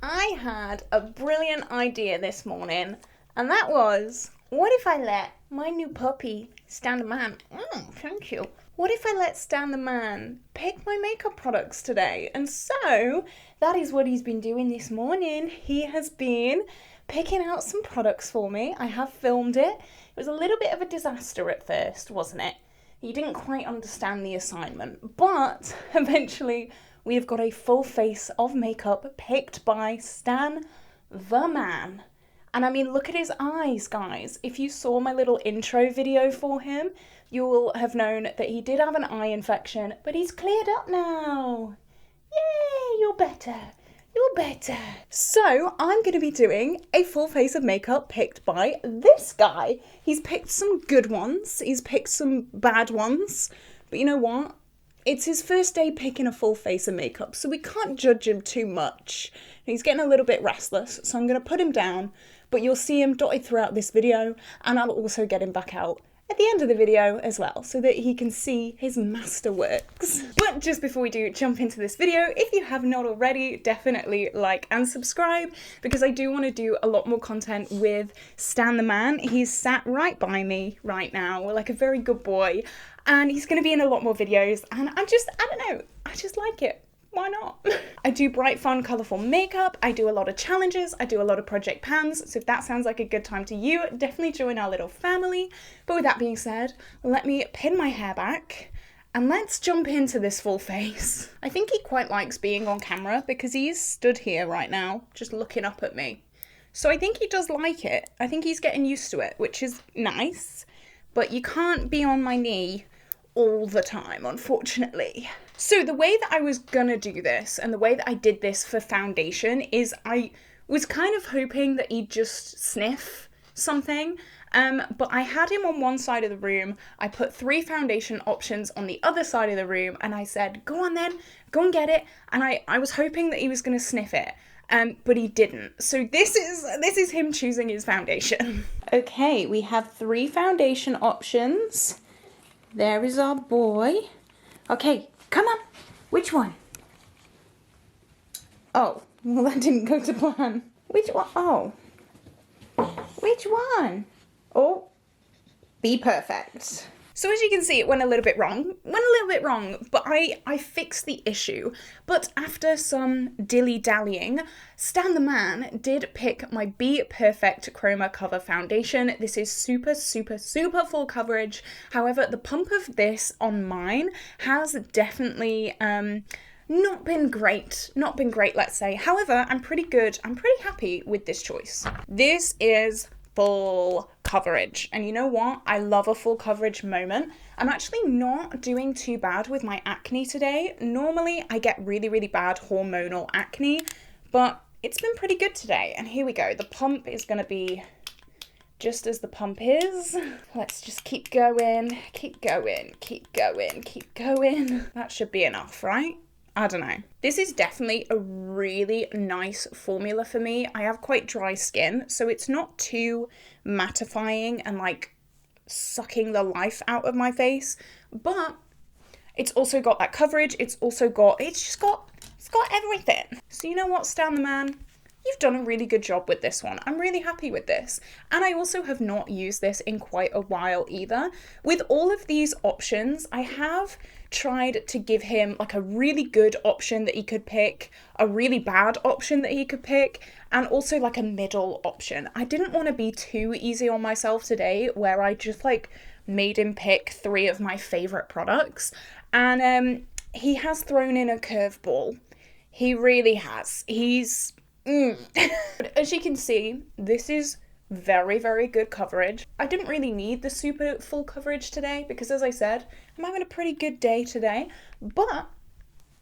I had a brilliant idea this morning, and that was, what if I let my new puppy, Stan the Man, thank you. What if I let Stan the Man pick my makeup products today? And so, that is what he's been doing this morning. He has been picking out some products for me. I have filmed it. It was a little bit of a disaster at first, wasn't it? You didn't quite understand the assignment, but eventually we have got a full face of makeup picked by Stan the Man. And I mean, look at his eyes, guys. If you saw my little intro video for him, you will have known that he did have an eye infection, but he's cleared up now. Yay, you're better. You're better. So I'm going to be doing a full face of makeup picked by this guy. He's picked some good ones. He's picked some bad ones. But you know what? It's his first day picking a full face of makeup, so we can't judge him too much. He's getting a little bit restless, so I'm going to put him down, but you'll see him dotted throughout this video, and I'll also get him back out at the end of the video as well, so that he can see his masterworks. But just before we do jump into this video, if you have not already, definitely like and subscribe, because I do want to do a lot more content with Stan the Man. He's sat right by me right now, like a very good boy, and he's going to be in a lot more videos, and I don't know, I just like it. Why not? I do bright, fun, colourful makeup. I do a lot of challenges. I do a lot of project pans. So if that sounds like a good time to you, definitely join our little family. But with that being said, let me pin my hair back and let's jump into this full face. I think he quite likes being on camera because he's stood here right now, just looking up at me. So I think he does like it. I think he's getting used to it, which is nice. But you can't be on my knee all the time, unfortunately. So the way that I was gonna do this, and the way that I did this for foundation, is I was kind of hoping that he'd just sniff something, but I had him on one side of the room, I put 3 foundation options on the other side of the room, and I said, go on then, go and get it, and I was hoping that he was gonna sniff it, but he didn't. So this is him choosing his foundation. Okay, we have 3 foundation options. There is our boy. Okay, come on. Which one? Oh, well that didn't go to plan. Which one? Oh. Which one? Oh, BPerfect. So as you can see, it went a little bit wrong. But I fixed the issue. But after some dilly-dallying, Stan the Man did pick my BPerfect Chroma Cover Foundation. This is super, super, super full coverage. However, the pump of this on mine has definitely not been great, let's say. However, I'm pretty happy with this choice. This is full coverage, and you know what, I love a full coverage moment. I'm actually not doing too bad with my acne today. Normally I get really bad hormonal acne, but it's been pretty good today. And here we go, the pump is going to be just as the pump is. Let's just keep going. That should be enough, right? I don't know. This is definitely a really nice formula for me. I have quite dry skin, so it's not too mattifying and like sucking the life out of my face, but it's also got that coverage. It's got everything. So you know what, Stan the Man? You've done a really good job with this one. I'm really happy with this. And I also have not used this in quite a while either. With all of these options, I have tried to give him like a really good option that he could pick, a really bad option that he could pick, and also like a middle option. I didn't want to be too easy on myself today where I just like made him pick 3 of my favorite products. And he has thrown in a curveball. He really has. As you can see, this is very good coverage. I didn't really need the super full coverage today because, as I said, I'm having a pretty good day today, but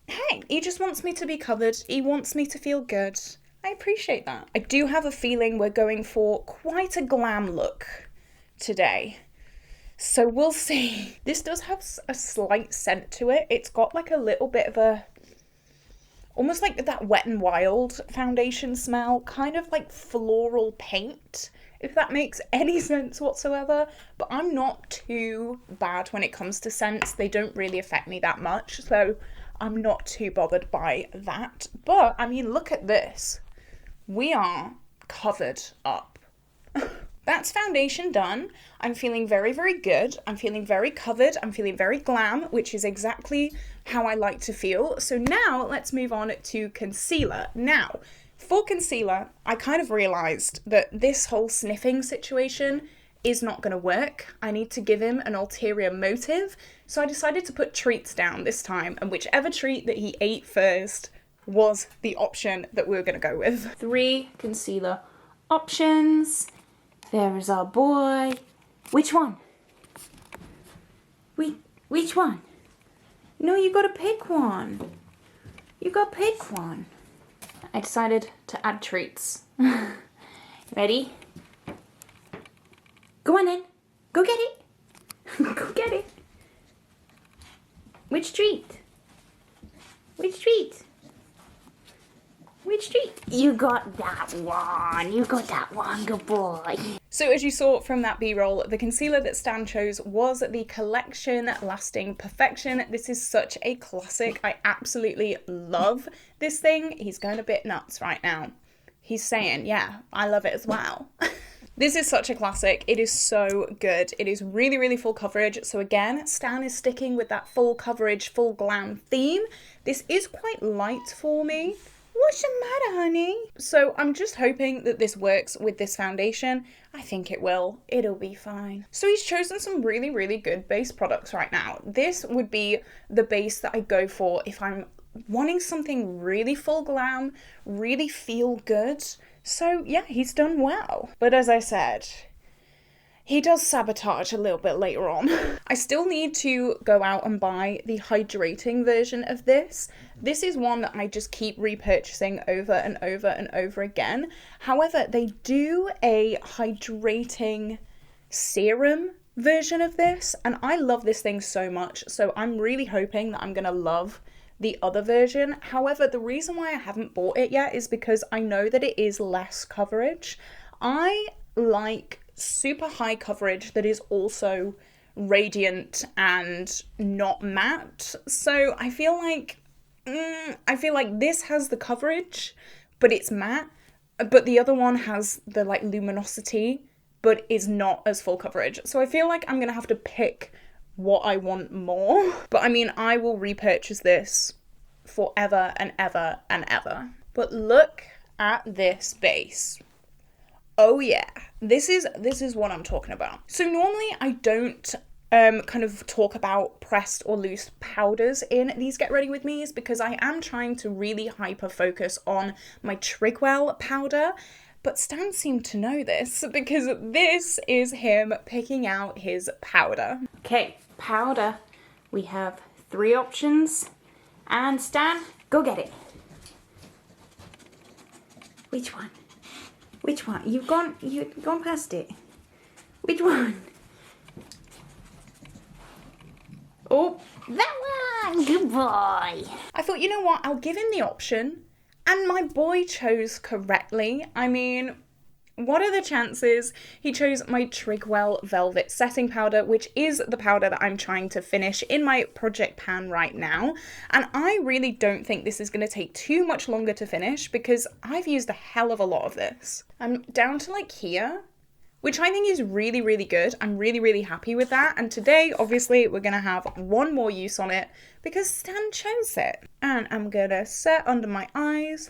hey, he just wants me to be covered. He wants me to feel good. I appreciate that. I do have a feeling we're going for quite a glam look today, so we'll see. This does have a slight scent to it. It's got like a little bit of a almost like that Wet n Wild foundation smell, kind of like floral paint, if that makes any sense whatsoever. But I'm not too bad when it comes to scents. They don't really affect me that much, so I'm not too bothered by that. But I mean, look at this. we are covered up. That's foundation done. I'm feeling very, very good. I'm feeling very covered. I'm feeling very glam, which is exactly how I like to feel. So now let's move on to concealer. Now, for concealer, I kind of realised that this whole sniffing situation is not going to work. I need to give him an ulterior motive. So I decided to put treats down this time, and whichever treat that he ate first was the option that we were going to go with. 3 concealer options. There is our boy. Which one? Which one? No, you gotta pick one. You gotta pick one. I decided to add treats. Ready? Go on then. Go get it. Go get it. Which treat? Which treat? Which treat? You got that one. You got that one. Good boy. So as you saw from that B-roll, the concealer that Stan chose was the Collection Lasting Perfection. This is such a classic. I absolutely love this thing. He's going a bit nuts right now. He's saying, yeah, I love it as well. This is such a classic. It is so good. It is really, really full coverage. So again, Stan is sticking with that full coverage, full glam theme. This is quite light for me. What's the matter, honey? So I'm just hoping that this works with this foundation. I think it will. It'll be fine. So he's chosen some really, really good base products right now. This would be the base that I go for if I'm wanting something really full glam, really feel good. So yeah, he's done well. But as I said, he does sabotage a little bit later on. I still need to go out and buy the hydrating version of this. This is one that I just keep repurchasing over and over and over again. However, they do a hydrating serum version of this, and I love this thing so much, so I'm really hoping that I'm gonna love the other version. However, the reason why I haven't bought it yet is because I know that it is less coverage. I like super high coverage that is also radiant and not matte. So I feel like this has the coverage, but it's matte. But the other one has the like luminosity, but is not as full coverage. So I feel like I'm gonna have to pick what I want more. But I mean, I will repurchase this forever and ever and ever. But look at this base. Oh yeah, this is what I'm talking about. So normally I don't kind of talk about pressed or loose powders in these Get Ready With Me's because I am trying to really hyper focus on my Trigwell powder. But Stan seemed to know this because this is him picking out his powder. Okay, powder. We have 3 options. And Stan, go get it. Which one? Which one? You've gone past it. Which one? Oh, that one! Good boy! I thought, you know what? I'll give him the option. And my boy chose correctly. I mean, what are the chances? He chose my Trigwell Velvet Setting Powder, which is the powder that I'm trying to finish in my project pan right now. And I really don't think this is going to take too much longer to finish because I've used a hell of a lot of this. I'm down to like here, which I think is really, really good. I'm really, really happy with that. And today, obviously, we're going to have one more use on it because Stan chose it. And I'm going to set under my eyes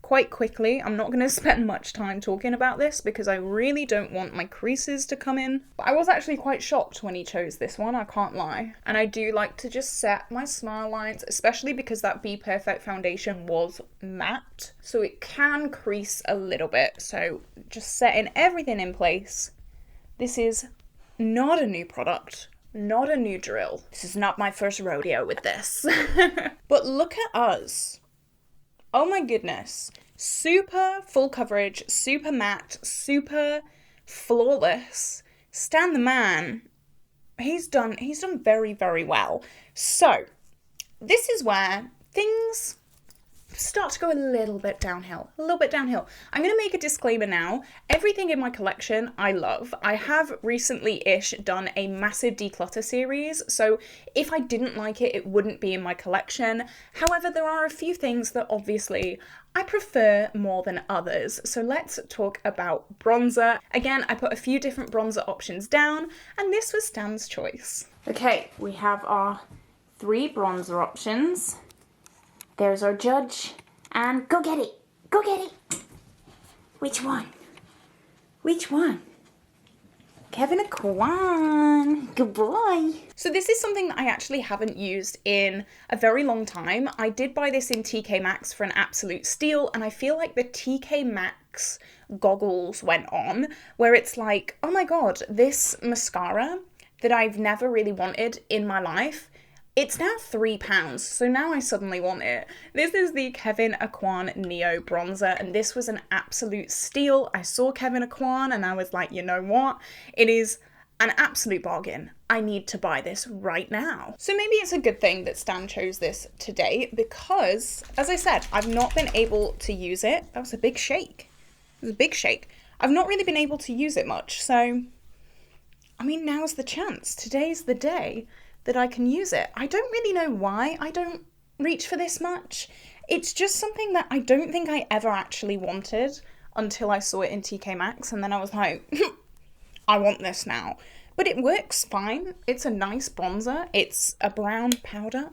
quite quickly. I'm not going to spend much time talking about this because I really don't want my creases to come in. But I was actually quite shocked when he chose this one, I can't lie. And I do like to just set my smile lines, especially because that BPerfect foundation was matte. So it can crease a little bit. So just setting everything in place. This is not a new product. Not a new drill. This is not my first rodeo with this. But look at us. Oh my goodness. Super full coverage, super matte, super flawless. Stan the man, he's done very, very well. So, this is where things start to go a little bit downhill. I'm going to make a disclaimer now. Everything in my collection I love. I have recently-ish done a massive declutter series, so if I didn't like it, it wouldn't be in my collection. However, there are a few things that obviously I prefer more than others. So let's talk about bronzer. Again, I put a few different bronzer options down, and this was Stan's choice. Okay, we have our 3 bronzer options. There's our judge, and go get it! Go get it! Which one? Which one? Kevyn Aucoin. Good boy. So this is something that I actually haven't used in a very long time. I did buy this in TK Maxx for an absolute steal, and I feel like the TK Maxx goggles went on, where it's like, oh my god, this mascara that I've never really wanted in my life, it's now £3, so now I suddenly want it. This is the Kevyn Aucoin Neo Bronzer, and this was an absolute steal. I saw Kevyn Aucoin and I was like, you know what? It is an absolute bargain. I need to buy this right now. So maybe it's a good thing that Stan chose this today because, as I said, I've not been able to use it. That was a big shake. It was a big shake. I've not really been able to use it much, so, I mean, now's the chance. Today's the day that I can use it. I don't really know why I don't reach for this much. It's just something that I don't think I ever actually wanted until I saw it in TK Maxx, and then I was like, I want this now. But it works fine. It's a nice bronzer. It's a brown powder.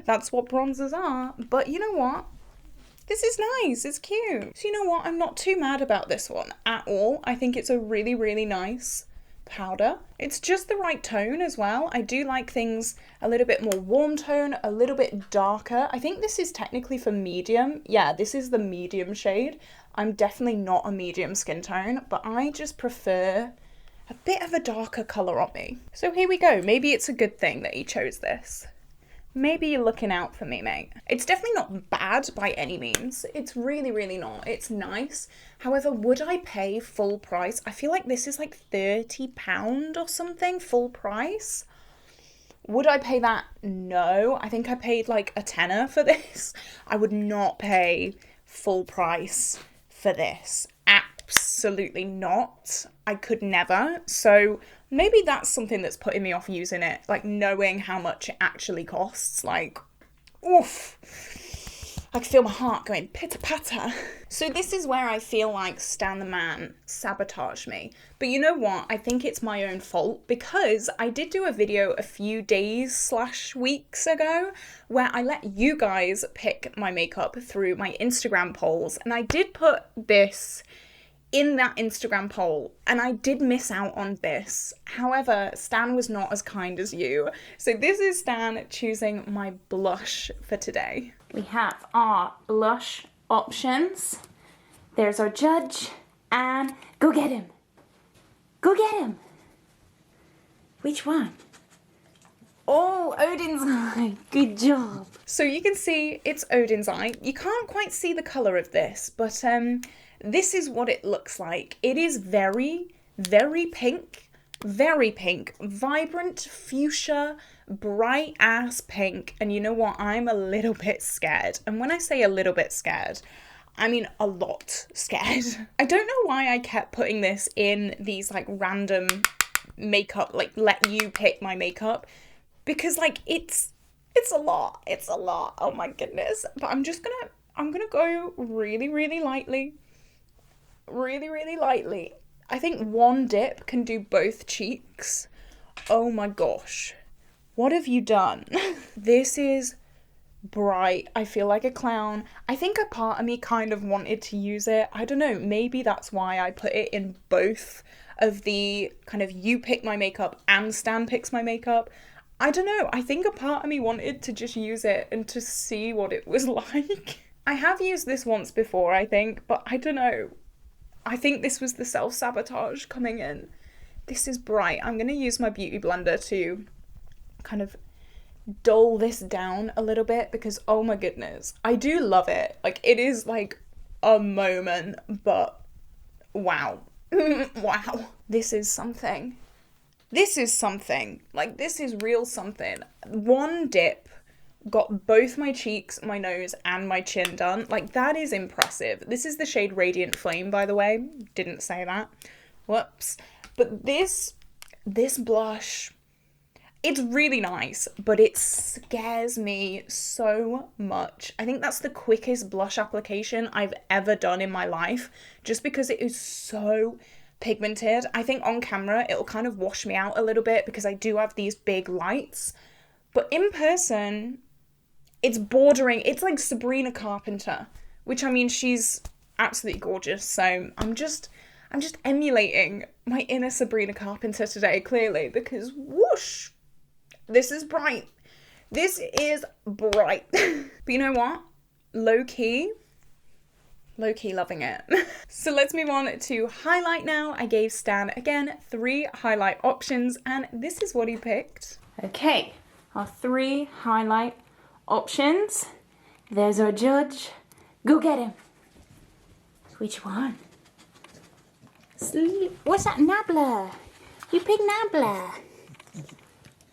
That's what bronzers are. But you know what? This is nice. It's cute. So you know what? I'm not too mad about this one at all. I think it's a really, really nice powder. It's just the right tone as well. I do like things a little bit more warm tone, a little bit darker. I think this is technically for medium. Yeah, this is the medium shade. I'm definitely not a medium skin tone, but I just prefer a bit of a darker colour on me. So here we go. Maybe it's a good thing that he chose this. Maybe you're looking out for me, mate. It's definitely not bad by any means. It's really, really not. It's nice. However, would I pay full price? I feel like this is like £30 or something, full price. Would I pay that? No. I think I paid like a tenner for this. I would not pay full price for this. Absolutely not. I could never. So maybe that's something that's putting me off using it, like knowing how much it actually costs. Like, oof. I can feel my heart going pitter-patter. So this is where I feel like Stan the Man sabotaged me. But you know what? I think it's my own fault because I did do a video a few days/weeks ago where I let you guys pick my makeup through my Instagram polls. And I did put this in that Instagram poll, and I did miss out on this. However, Stan was not as kind as you. So this is Stan choosing my blush for today. We have our blush options. There's our judge, and go get him. Go get him. Which one? Oh, Odens eye. Good job. So you can see it's Odens eye. You can't quite see the colour of this, but this is what it looks like. It is very, very pink, vibrant fuchsia, bright ass pink. And you know what? I'm a little bit scared. And when I say a little bit scared, I mean a lot scared. I don't know why I kept putting this in these like random makeup, like let you pick my makeup, because like it's a lot. It's a lot. Oh my goodness. But I'm gonna go really, really lightly. Really, really lightly. I think one dip can do both cheeks. Oh my gosh. What have you done? This is bright. I feel like a clown. I think a part of me kind of wanted to use it. I don't know. Maybe that's why I put it in both of the kind of you pick my makeup and Stan picks my makeup. I don't know. I think a part of me wanted to just use it and to see what it was like. I have used this once before, I think, but I don't know. I think this was the self-sabotage coming in. This is bright. I'm going to use my beauty blender to kind of dull this down a little bit because, oh my goodness, I do love it. Like, it is like a moment, but wow. Wow. This is something. This is something. Like, this is real something. One dip got both my cheeks, my nose, and my chin done. Like, that is impressive. This is the shade Radiant Flame, by the way. Didn't say that. Whoops. But this blush, it's really nice, but it scares me so much. I think that's the quickest blush application I've ever done in my life, just because it is so pigmented. I think on camera it'll kind of wash me out a little bit because I do have these big lights, but in person it's bordering, it's like Sabrina Carpenter, which, I mean, she's absolutely gorgeous, so I'm just emulating my inner Sabrina Carpenter today, clearly, because whoosh, this is bright. This is bright. But you know what? Low-key loving it. So let's move on to highlight now. I gave Stan, again, 3 highlight options, and this is what he picked. Okay, our 3 highlight options. There's our judge. Go get him. Which one? What's that? Nabla. You picked Nabla.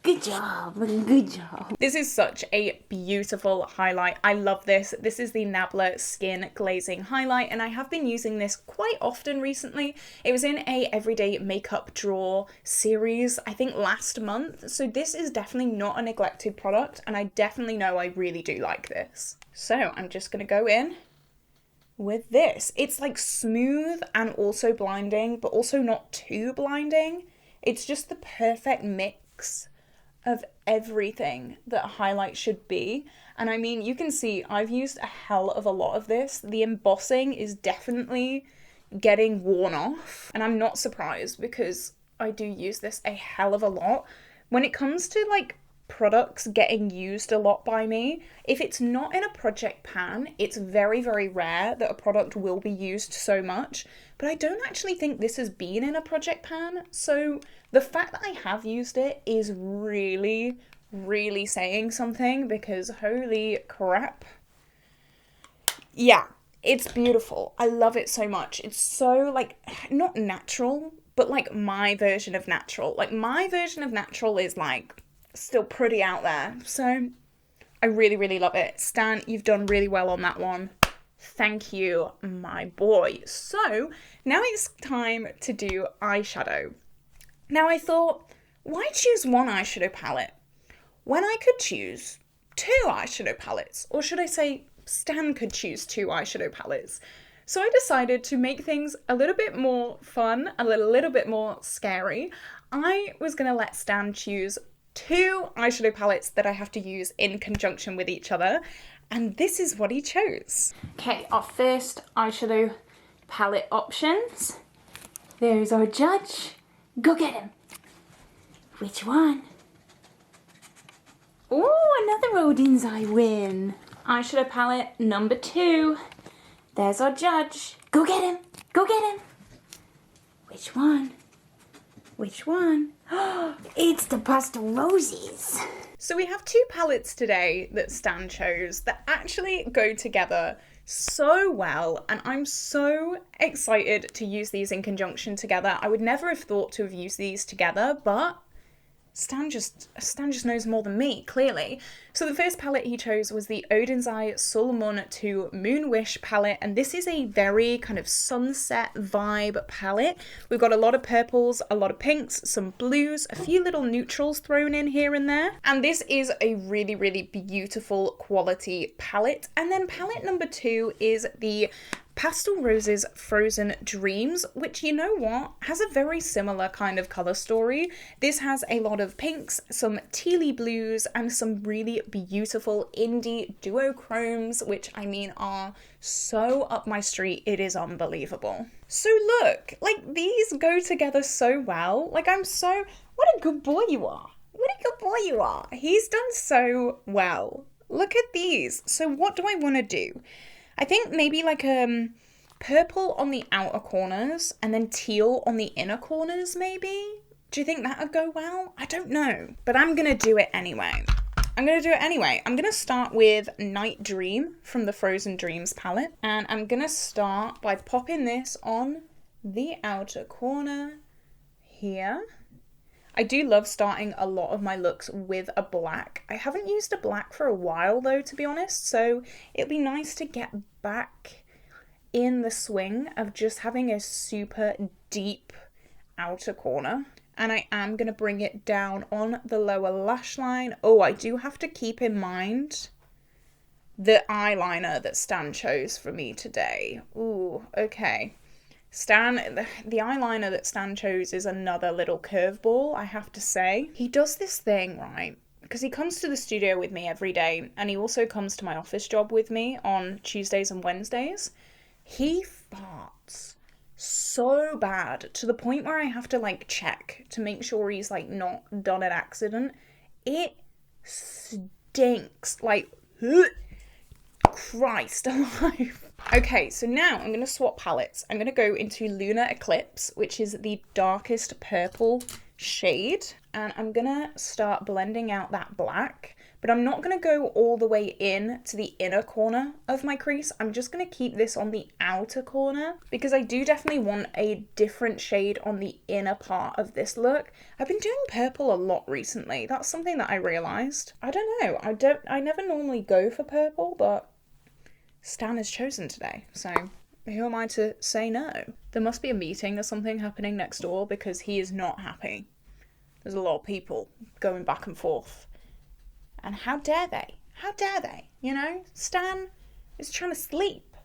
Good job. Good job. This is such a beautiful highlight. I love this. This is the Nabla Skin Glazing Highlight, and I have been using this quite often recently. It was in a everyday makeup drawer series, I think last month. So this is definitely not a neglected product, and I definitely know I really do like this. So I'm just going to go in with this. It's like smooth and also blinding, but also not too blinding. It's just the perfect mix of everything that a highlight should be. And I mean, you can see I've used a hell of a lot of this. The embossing is definitely getting worn off, and I'm not surprised because I do use this a hell of a lot. When it comes to like products getting used a lot by me, if it's not in a project pan, it's very, very rare that a product will be used so much. But I don't actually think this has been in a project pan, so the fact that I have used it is really, really saying something, because holy crap. Yeah, it's beautiful. I love it so much. It's so, like, not natural, but like my version of natural. Like, my version of natural is like still pretty out there. So I really, really love it. Stan, you've done really well on that one. Thank you, my boy. So now it's time to do eyeshadow. Now I thought, why choose one eyeshadow palette when I could choose 2 eyeshadow palettes? Or should I say Stan could choose 2 eyeshadow palettes? So I decided to make things a little bit more fun, a little bit more scary. I was going to let Stan choose 2 eyeshadow palettes that I have to use in conjunction with each other. And this is what he chose. Okay, our first eyeshadow palette options. There's our judge. Go get him. Which one? Oh, another Odens I win. Eyeshadow palette number 2. There's our judge. Go get him. Go get him. Which one? Which one? It's the Pastel Roses. So we have 2 palettes today that Stan chose that actually go together so well, and I'm so excited to use these in conjunction together. I would never have thought to have used these together, but Stan just knows more than me, clearly. So the first palette he chose was the Odens Solmane 2 Moon Wish palette, and this is a very kind of sunset vibe palette. We've got a lot of purples, a lot of pinks, some blues, a few little neutrals thrown in here and there. And this is a really, really beautiful quality palette. And then palette number 2 is the Pastel Roses Frozen Dreams, which, you know what, has a very similar kind of colour story. This has a lot of pinks, some tealy blues, and some really beautiful indie duochromes, which, I mean, are so up my street. It is unbelievable. So look, like, these go together so well. Like, what a good boy you are. What a good boy you are. He's done so well. Look at these. So what do I want to do? I think maybe like purple on the outer corners and then teal on the inner corners, maybe? Do you think that would go well? I don't know, but I'm going to do it anyway. I'm going to start with Night Dream from the Frozen Dreams palette, and I'm going to start by popping this on the outer corner here. I do love starting a lot of my looks with a black. I haven't used a black for a while though, to be honest, so it'll be nice to get back in the swing of just having a super deep outer corner. And I am going to bring it down on the lower lash line. Oh, I do have to keep in mind the eyeliner that Stan chose for me today. Ooh, okay. Stan, the eyeliner that Stan chose is another little curveball, I have to say. He does this thing, right? Because he comes to the studio with me every day, and he also comes to my office job with me on Tuesdays and Wednesdays. He farts so bad to the point where I have to like check to make sure he's like not done an accident. It stinks like Christ alive. Okay, so now I'm going to swap palettes. I'm going to go into Lunar Eclipse, which is the darkest purple shade, and I'm going to start blending out that black, but I'm not going to go all the way in to the inner corner of my crease. I'm just going to keep this on the outer corner because I do definitely want a different shade on the inner part of this look. I've been doing purple a lot recently. That's something that I realised. I don't know. I never normally go for purple, but Stan has chosen today, so who am I to say no? There must be a meeting or something happening next door because he is not happy. There's a lot of people going back and forth. And how dare they? How dare they? You know, Stan is trying to sleep.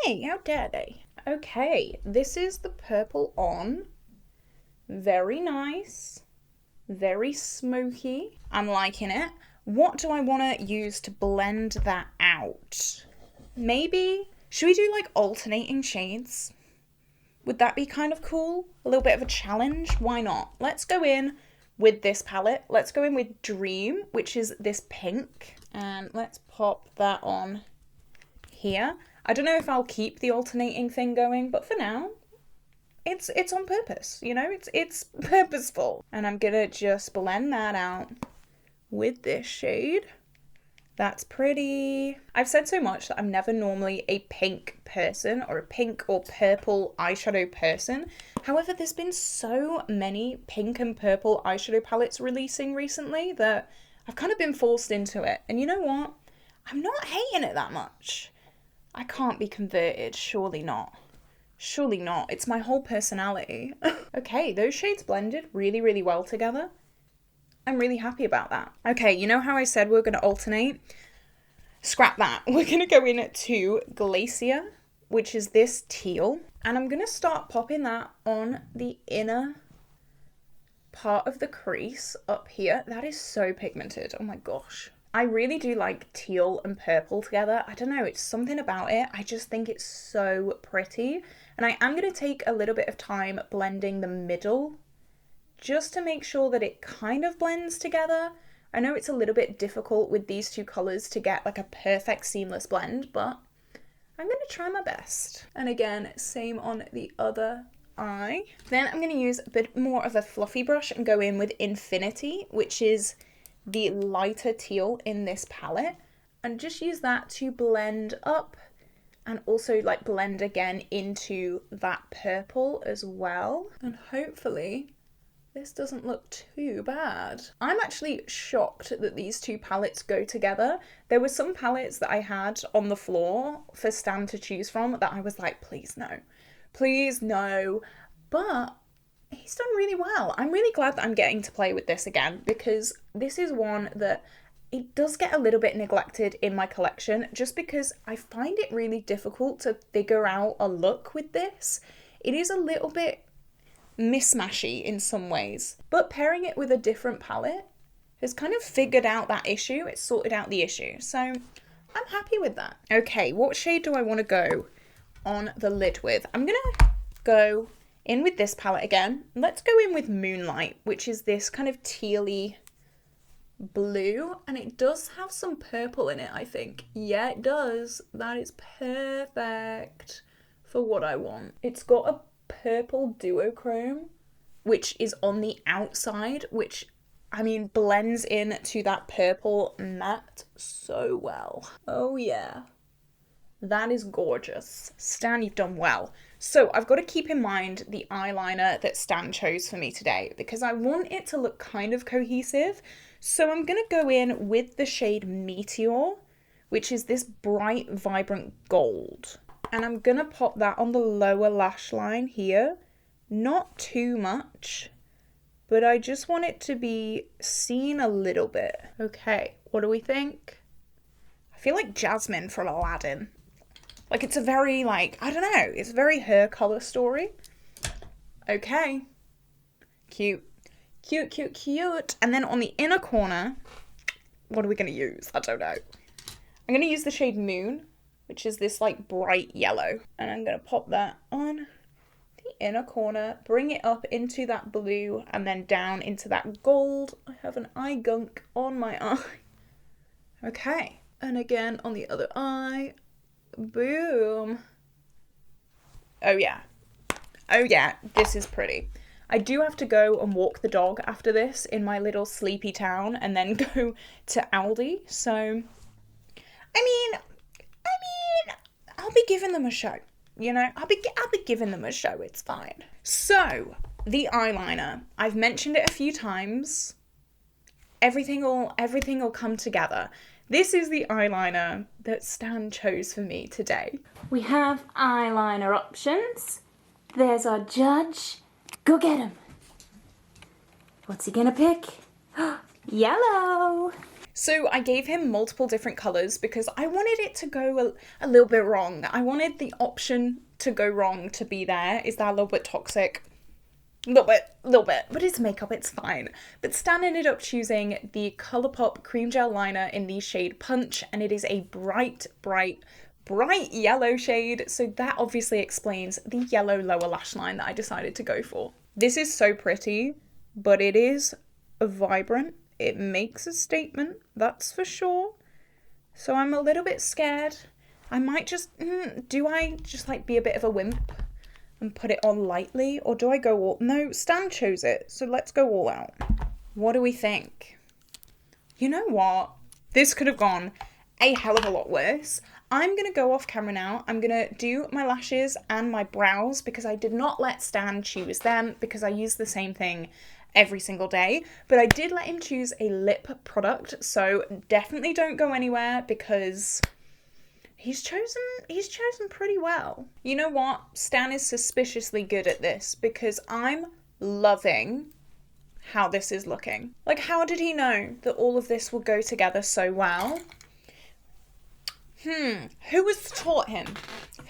Hey, how dare they? Okay, this is the purple on. Very nice. Very smoky. I'm liking it. What do I want to use to blend that out? Maybe, should we do like alternating shades? Would that be kind of cool? A little bit of a challenge? Why not? Let's go in with this palette. Let's go in with Dream, which is this pink. And let's pop that on here. I don't know if I'll keep the alternating thing going, but for now, it's on purpose, you know? It's purposeful. And I'm gonna just blend that out with this shade. That's pretty. I've said so much that I'm never normally a pink person or a pink or purple eyeshadow person. However, there's been so many pink and purple eyeshadow palettes releasing recently that I've kind of been forced into it. And you know what? I'm not hating it that much. I can't be converted. Surely not. Surely not. It's my whole personality. Okay, those shades blended really, really well together. I'm really happy about that. Okay, you know how I said we're going to alternate? Scrap that. We're going to go into Glacier, which is this teal. And I'm going to start popping that on the inner part of the crease up here. That is so pigmented. Oh my gosh. I really do like teal and purple together. I don't know, it's something about it. I just think it's so pretty. And I am going to take a little bit of time blending the middle just to make sure that it kind of blends together. I know it's a little bit difficult with these two colours to get like a perfect seamless blend, but I'm going to try my best. And again, same on the other eye. Then I'm going to use a bit more of a fluffy brush and go in with Infinity, which is the lighter teal in this palette, and just use that to blend up and also like blend again into that purple as well. And hopefully this doesn't look too bad. I'm actually shocked that these two palettes go together. There were some palettes that I had on the floor for Stan to choose from that I was like, please no, please no. But he's done really well. I'm really glad that I'm getting to play with this again, because this is one that it does get a little bit neglected in my collection just because I find it really difficult to figure out a look with this. It is a little bit mismatchy in some ways, but pairing it with a different palette has kind of figured out that issue. It's sorted out the issue, so I'm happy with that. Okay, what shade do I want to go on the lid with? I'm gonna go in with this palette again. Let's go in with Moonlight, which is this kind of tealy blue, and it does have some purple in it, I think. Yeah, it does. That is perfect for what I want. It's got a purple duochrome, which is on the outside, which, I mean, blends in to that purple matte so well. Oh yeah. That is gorgeous. Stan, you've done well. So I've got to keep in mind the eyeliner that Stan chose for me today because I want it to look kind of cohesive. So I'm going to go in with the shade Meteor, which is this bright, vibrant gold. And I'm going to pop that on the lower lash line here. Not too much, but I just want it to be seen a little bit. Okay, what do we think? I feel like Jasmine from Aladdin. Like, it's a very, like, I don't know, it's a very her colour story. Okay. Cute. Cute, cute, cute. And then on the inner corner, what are we going to use? I don't know. I'm going to use the shade Moon, which is this, like, bright yellow. And I'm going to pop that on the inner corner, bring it up into that blue, and then down into that gold. I have an eye gunk on my eye. Okay. And again on the other eye. Boom. Oh yeah. Oh yeah, this is pretty. I do have to go and walk the dog after this in my little sleepy town and then go to Aldi. So, I mean, I'll be giving them a show. You know, I'll be giving them a show. It's fine. So, the eyeliner. I've mentioned it a few times. Everything will come together. This is the eyeliner that Stan chose for me today. We have eyeliner options. There's our judge. Go get him. What's he gonna pick? Yellow. So I gave him multiple different colours because I wanted it to go a little bit wrong. I wanted the option to go wrong to be there. Is that a little bit toxic? A little bit, but it's makeup, it's fine. But Stan ended up choosing the Colourpop Cream Gel Liner in the shade Punch, and it is a bright yellow shade, so that obviously explains the yellow lower lash line that I decided to go for. This is so pretty, but it is vibrant. It makes a statement, that's for sure. So I'm a little bit scared. I might just, do I just like be a bit of a wimp and put it on lightly, or do I go all... No, Stan chose it, so let's go all out. What do we think? You know what? This could have gone a hell of a lot worse. I'm going to go off camera now. I'm going to do my lashes and my brows because I did not let Stan choose them because I use the same thing every single day. But I did let him choose a lip product, so definitely don't go anywhere because... He's chosen pretty well. You know what? Stan is suspiciously good at this because I'm loving how this is looking. Like, how did he know that all of this will go together so well? Who has taught him?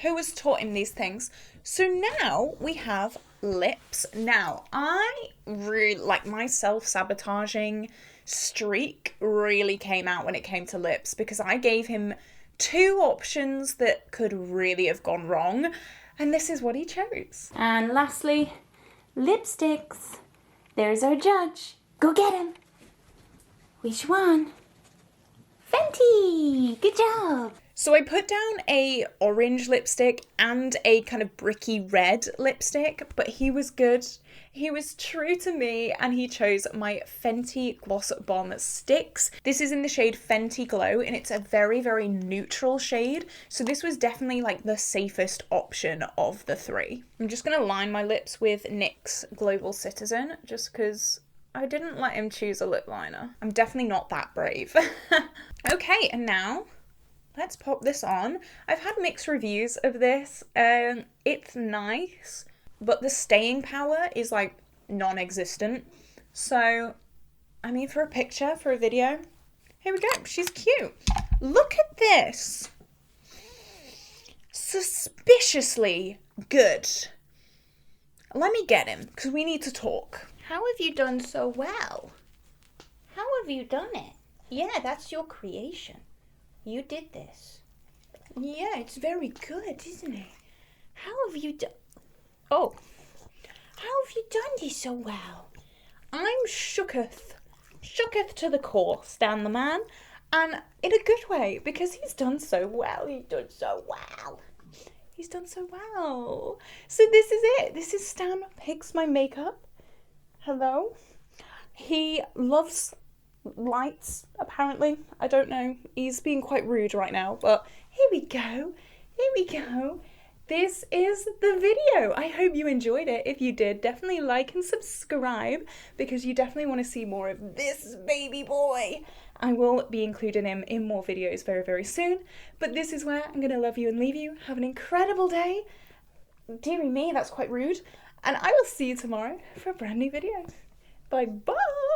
Who has taught him these things? So now we have lips. Now, I really, like, my self-sabotaging streak really came out when it came to lips because I gave him 2 options that could really have gone wrong, and this is what he chose. And lastly, lipsticks. There's our judge. Go get him. Which one? Fenty! Good job! So I put down a orange lipstick and a kind of bricky red lipstick, but he was good. He was true to me and he chose my Fenty Gloss Bomb Sticks. This is in the shade Fenty Glow and it's a very, very neutral shade. So this was definitely like the safest option of the 3. I'm just going to line my lips with NYX Global Citizen just because I didn't let him choose a lip liner. I'm definitely not that brave. Okay, and now let's pop this on. I've had mixed reviews of this. It's nice, but the staying power is like non-existent. So, I mean, for a picture, for a video, here we go. She's cute. Look at this. Suspiciously good. Let me get him, because we need to talk. How have you done so well? How have you done it? Yeah, that's your creation. You did this. Yeah, it's very good, isn't it? How have you done... Oh. How have you done this so well? I'm shooketh to the core, Stan the man. And in a good way, because he's done so well. He's done so well. He's done so well. So this is it. This is Stan picks my makeup. Hello. He loves lights, apparently. I don't know. He's being quite rude right now, but here we go. Here we go. This is the video. I hope you enjoyed it. If you did, definitely like and subscribe because you definitely want to see more of this baby boy. I will be including him in more videos very, very soon. But this is where I'm going to love you and leave you. Have an incredible day. Dearie me, that's quite rude. And I will see you tomorrow for a brand new video. Bye-bye.